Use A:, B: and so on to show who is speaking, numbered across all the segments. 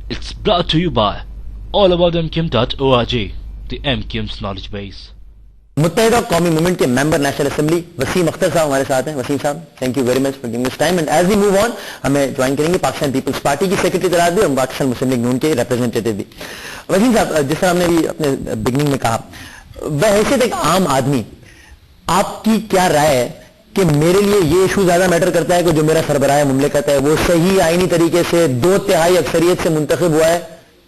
A: It's brought to you by allaboutmkim.org, the MKIM's knowledge base.
B: متحدہ Qaumi movement کے member national assembly Waseem Akhtar صاحب ہمارے ساتھ ہیں. وسیم صاحب thank you very much for giving us time and as we move on ہمیں join کریں گے پاکستان پیپلز پارٹی کی سیکرٹری طرح بھی اور پاکستان مسلم لیگ نون کے ریپرزینٹیٹو بھی. وسیم صاحب جس طرح ہم نے بھی اپنے بگننگ میں کہا بحیثیت ایک عام آدمی آپ کی کیا رائے ہے کہ میرے لیے یہ ایشو زیادہ میٹر کرتا ہے کہ جو میرا سربراہ مملکت ہے وہ صحیح آئینی طریقے سے 2/3 اکثریت سے منتخب ہوا ہے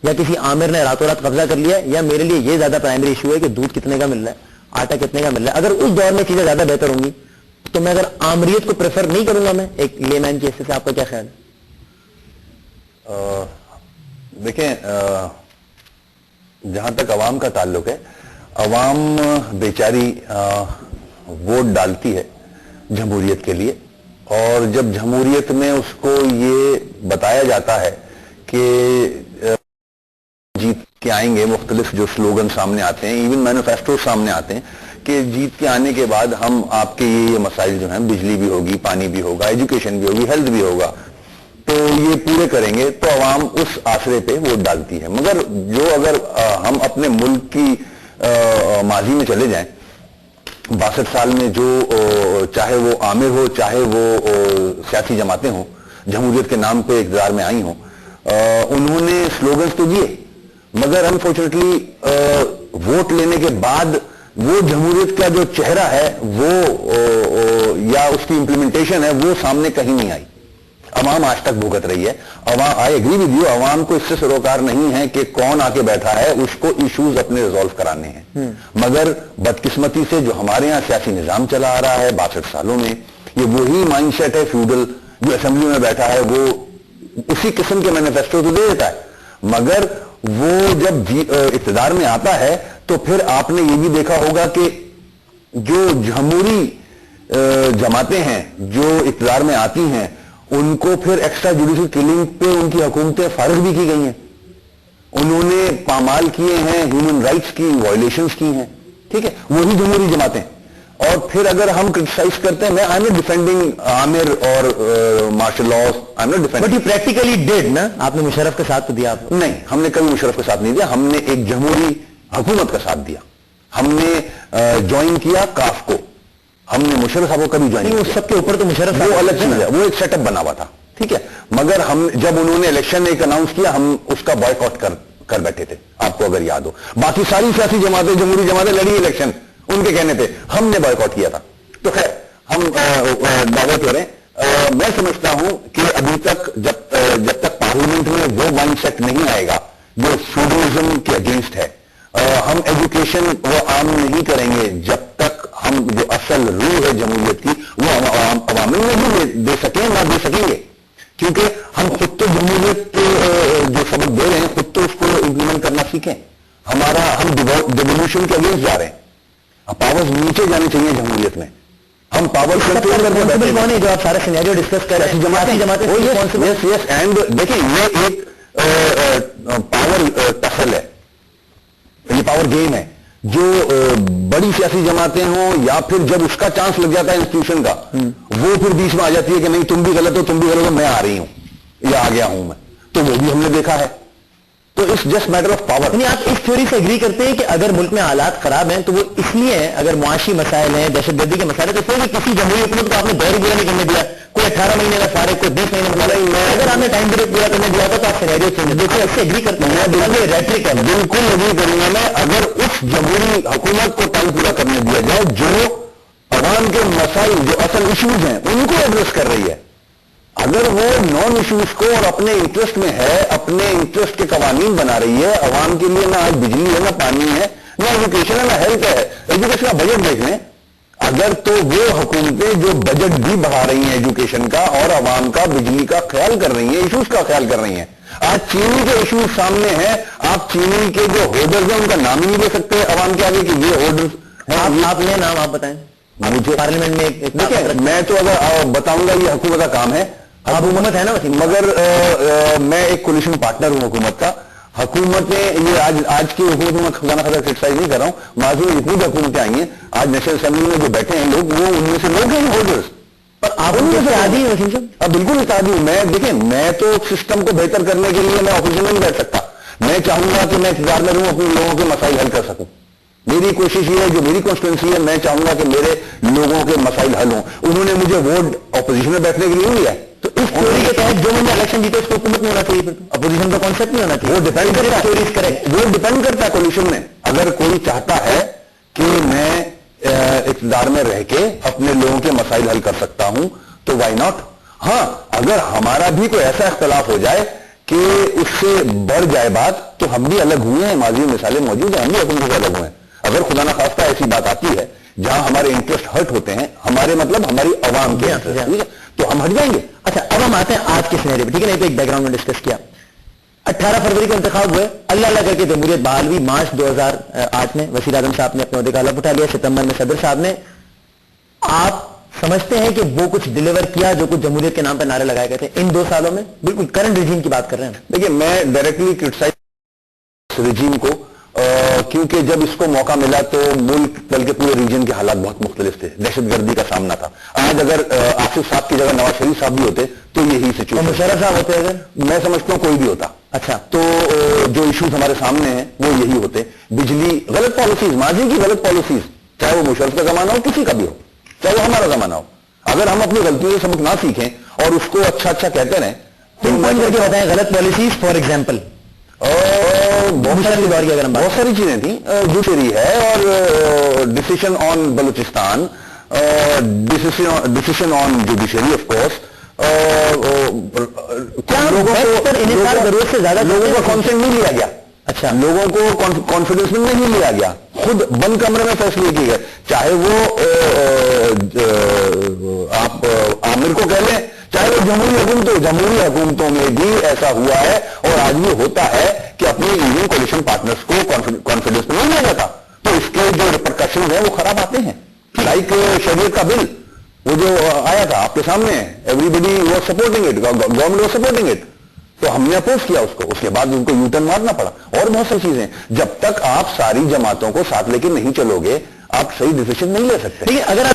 B: یا کسی عامر نے راتوں رات قبضہ کر لیا ہے, یا میرے لیے یہ زیادہ پرائمری ایشو ہے کہ دودھ کتنے کا مل رہا ہے, آٹا کتنے کا مل رہا ہے. اگر اس دور میں چیزیں زیادہ بہتر ہوں گی تو میں اگر آمریت کو پریفر نہیں کروں گا میں ایک لے مین کے حصے سے, آپ کا کیا خیال ہے؟
C: دیکھیں جہاں تک عوام کا تعلق ہے, عوام بیچاری ووٹ ڈالتی ہے جمہوریت کے لیے, اور جب جمہوریت میں اس کو یہ بتایا جاتا ہے کہ جیت کے آئیں گے, مختلف جو سلوگن سامنے آتے ہیں, ایون مینیفیسٹو سامنے آتے ہیں کہ جیت کے آنے کے بعد ہم آپ کے یہ مسائل جو ہیں, بجلی بھی ہوگی, پانی بھی ہوگا, ایجوکیشن بھی ہوگی, ہیلتھ بھی ہوگا, تو یہ پورے کریں گے, تو عوام اس آسرے پہ ووٹ ڈالتی ہے. مگر جو اگر ہم اپنے ملک کی ماضی میں چلے جائیں, 62 سال میں جو چاہے وہ عامر ہو چاہے وہ سیاسی جماعتیں ہوں, جمہوریت کے نام پہ اقتدار میں آئی ہوں, انہوں نے سلوگنز تو دیے, مگر انفارچونیٹلی ووٹ لینے کے بعد وہ جمہوریت کا جو چہرہ ہے وہ یا اس کی امپلیمنٹیشن ہے وہ سامنے کہیں نہیں آئی. عوام آج تک بھگت رہی ہے. عوام آئی ایگری ود یو, عوام کو اس سے سروکار نہیں ہے کہ کون آ کے بیٹھا ہے, اس کو ایشوز اپنے ریزالو کرانے ہیں. مگر بدقسمتی سے جو ہمارے ہاں سیاسی نظام چلا آ رہا ہے 62 سالوں میں, یہ وہی مائنڈ سیٹ ہے فیوڈل, جو اسمبلی میں بیٹھا ہے وہ اسی قسم کے مینیفیسٹو تو دے دیتا ہے, مگر وہ جب اقتدار میں آتا ہے تو پھر آپ نے یہ بھی دیکھا ہوگا کہ جو جمہوری جماعتیں ہیں جو اقتدار میں آتی ہیں ان کو پھر ایکسٹرا جوڈیشل کلنگ پہ ان کی حکومتیں فارغ بھی کی گئی ہیں, انہوں نے پامال کیے ہیں, ہیومن رائٹس کی وائلیشنز کی ہیں, ٹھیک ہے, وہی جمہوری جماعتیں. اور پھر اگر ہم کرٹیسائز کرتے ہیں, میں I am not defending Aamir اور martial laws, I am not defending,
B: but you practically did نا, آپ نے مشرف کے ساتھ تو دیا.
C: نہیں, ہم نے کبھی مشرف کے ساتھ نہیں دیا, ہم نے ایک جمہوری حکومت کا ساتھ دیا, ہم نے جوائن کیا کاف کو, ہم نے مشرف صاحب کو کبھی جوائن نہیں,
B: سب کے اوپر تو مشرف
C: وہ الگ چیز ہے, وہ ایک سیٹ اپ بنا ہوا تھا, ٹھیک ہے, مگر ہم جب انہوں نے الیکشن ایک اناؤنس کیا ہم اس کا بوائے کاٹ کر بیٹھے تھے, آپ کو اگر یاد ہو. باقی ساری سیاسی جماعتیں, جمہوری جماعتیں لڑی الیکشن, ان کے کہنے پہ ہم نے بوائے کاٹ کیا تھا. تو خیر ہم دعویٰ کریں, میں سمجھتا ہوں کہ ابھی تک جب تک پارلیمنٹ میں وہ مائنڈ سیٹ نہیں آئے گا جو فیوڈلزم کے اگینسٹ ہے, ہم ایجوکیشن وہ عام نہیں کریں گے جب تک ہم جو اصل روح ہے جمہوریت کی وہ عوام میں نہیں دے سکیں, نہ دے سکیں گے, کیونکہ ہم خود تو جمہوریت جو سبق دے رہے ہیں خود تو اس کو امپلیمنٹ کرنا سیکھیں. ہم ڈیولیوشن کے اگینسٹ جا رہے ہیں, پاورز نیچے جانی چاہیے جمہوریت میں, ہم پاور کنٹرول کرنے
B: کون ہے جو آپ سارے سینیریو ڈسکس کر رہے ہیں, جماعتیں
C: یس یس, اینڈ دیکھیں یہ ایک پاور ٹسل ہے, یہ پاور گیم ہے, جو بڑی سیاسی جماعتیں ہوں یا پھر جب اس کا چانس لگ جاتا ہے انسٹیٹیوشن کا, وہ پھر بیچ میں آ جاتی ہے کہ نہیں تم بھی غلط ہو, تم بھی غلط ہو, میں آ رہی ہوں یا آ گیا ہوں میں, تو وہ بھی ہم نے دیکھا ہے. تو it's just matter of power.
B: یعنی آپ اس تھیوری سے اگری کرتے ہیں کہ اگر ملک میں حالات خراب ہیں تو وہ اس لیے ہیں, اگر معاشی مسائل ہیں, دہشت گردی کے مسائل ہیں, تو پھر کسی جمہوری حکومت کو آپ نے دور پورا نہیں کرنے دیا, کوئی 18 مہینے کا فارغ, کوئی 20 مہینے کا, اگر آپ نے ٹائم پیریڈ پورا کرنے دیا تو آپ سینیریو چینج دیکھیں, اس سے اگری کرتے ہیں. ریٹرک ہے,
C: بالکل اگری کروں گا میں, اگر اس جمہوری حکومت کو ٹائم پورا کرنے دیا جائے جو عوام کے مسائل جو اصل ایشوز ہیں ان کو ایڈریس کر رہی ہے. اگر وہ نان ایشوز کو اور اپنے انٹرسٹ میں ہے, اپنے انٹرسٹ کے قوانین بنا رہی ہے, عوام کے لیے نہ آج بجلی ہے, نہ پانی ہے, نہ ایجوکیشن ہے, نہ ہیلتھ ہے, ایجوکیشن کا بجٹ دیکھ لیں, اگر تو وہ حکومتیں جو بجٹ بھی بڑھا رہی ہیں ایجوکیشن کا اور عوام کا بجلی کا خیال کر رہی ہیں, ایشوز کا خیال کر رہی ہیں. آج چینی کے ایشوز سامنے ہیں, آپ چینی کے جو ہولڈرز ہیں ان کا نام ہی نہیں دے سکتے عوام کے آگے کہ یہ ہولڈرز ہیں.
B: آپ نے نام آپ بتائیں
C: مجھے
B: پارلیمنٹ میں.
C: میں تو اگر بتاؤں گا یہ حکومت کا کام ہے,
B: آپ حکومت ہے نا,
C: مگر میں ایک کولیشن پارٹنر ہوں حکومت کا. حکومتیں یہ آج کی حکومت میں خزانہ خزانہ کرٹیسائز نہیں کر رہا ہوں, ماضی میں جتنی بھی حکومتیں آئی ہیں, آج نیشنل اسمبلی میں جو بیٹھے ہیں لوگ وہ ان میں سے لوگ ہیں ہولڈرز,
B: پر آپ ان سے عادی ہیں وسیم صاحب؟
C: اب بالکل اتحادی ہوں میں. دیکھیں میں تو سسٹم کو بہتر کرنے کے لیے میں اپوزیشن میں نہیں بیٹھ سکتا. میں چاہوں گا کہ میں اقتدار میں رہوں, اپنے لوگوں کے مسائل حل کر سکوں. میری کوشش یہ ہے, جو میری کانسٹیٹوئنسی ہے, میں چاہوں گا کہ میرے لوگوں کے مسائل حل ہوں. انہوں نے مجھے ووٹ اپوزیشن میں بیٹھنے کے لیے نہیں لیا.
B: تو اس تھیوری کے تحت جو بندہ الیکشن جیتے اس کو حکومت نہیں ہونا چاہیے, پھر اپوزیشن کا کانسیپٹ نہیں ہونا چاہیے.
C: وہ ڈیپینڈ کرتا ہے, وہ ڈیپینڈ کرتا ہے کولیشن میں. اگر کوئی چاہتا ہے کہ میں اقتدار میں رہ کے اپنے لوگوں کے مسائل حل کر سکتا ہوں تو وائی ناٹ. ہاں اگر ہمارا بھی کوئی ایسا اختلاف ہو جائے کہ اس سے بڑھ جائے بات, تو ہم بھی الگ ہوئے ہیں, ماضی میں مثالیں موجود ہیں, ہم بھی حکومت سے الگ ہوئے ہیں. اگر خدا نہ خواستہ ایسی بات آتی ہے جہاں ہمارے انٹرسٹ ہرٹ ہوتے ہیں, ہمارے مطلب ہماری عوام کے انٹرسٹ, تو ہم ہٹ جائیں گے.
B: اچھا اب ہم آتے ہیں آج کے سینیریو پہ, ٹھیک ہے نا, تو ایک بیک گراؤنڈ میں ڈسکس کیا. 18 فروری کو انتخاب ہوئے, اللہ اللہ کر کے جمہوریت بحال ہوئی. مارچ 2008 میں وزیر اعظم صاحب نے اپنے عہدے کا حلف اٹھا لیا. ستمبر میں صدر صاحب نے. آپ سمجھتے ہیں کہ وہ کچھ ڈیلیور کیا جو کچھ جمہوریت کے نام پہ نعرے لگائے گئے تھے ان 2 سالوں میں؟ بالکل کرنٹ رجیم کی بات کر رہے ہیں.
C: دیکھیں میں ڈائریکٹلی کرٹیسائز رجیم کو, کیونکہ جب اس کو موقع ملا تو ملک بلکہ پورے ریجن کے حالات بہت مختلف تھے, دہشت گردی کا سامنا تھا. آج اگر آصف صاحب کی جگہ نواز شریف صاحب بھی ہوتے تو یہی سچویشن.
B: مشرف صاحب ہوتے اگر,
C: میں سمجھتا ہوں کوئی بھی ہوتا.
B: اچھا
C: تو جو ایشوز ہمارے سامنے ہیں وہ یہی ہوتے. بجلی, غلط پالیسیز, ماضی کی غلط پالیسیز, چاہے وہ مشرف کا زمانہ ہو, کسی کا بھی ہو, چاہے وہ ہمارا زمانہ ہو, اگر ہم اپنی غلطیوں سے سبق نہ سیکھیں اور اس کو اچھا اچھا کہتے رہیں
B: تو بتائیں غلط پالیسیز. فار ایگزامپل
C: بہت ساری چیزیں تھیں. جوشری ہے اور decision on Balochistan, decision on judiciary of course.
B: ضرورت سے زیادہ
C: لوگوں کا کانسنٹ نہیں لیا گیا.
B: اچھا
C: لوگوں کو کانفیڈنس میں نہیں لیا گیا, خود بند کمرے میں فیصلے کیے گئے. چاہے وہ آپ عامر کو کہہ لیں, چاہے وہ جمہوری حکومتوں میں بھی ایسا ہوا ہے اور آج بھی ہوتا ہے کہ اپنے انڈین کولیشن پارٹنرز کو کانفیڈنس میں نہیں لیا جاتا. تو اس کے جو ریپرکشنز ہیں وہ خراب آتے ہیں. لائک شریعت کا بل وہ جو آیا تھا آپ کے سامنے, everybody was supporting it, government was supporting it, تو ہم نے اپوز کیا اس کو. اس کے بعد ان کو یو ٹرن مارنا پڑا. اور بہت سی چیزیں, جب تک آپ ساری جماعتوں کو ساتھ لے کے نہیں چلو گے آپ صحیح ڈیسیشن نہیں لے سکتے.
B: اگر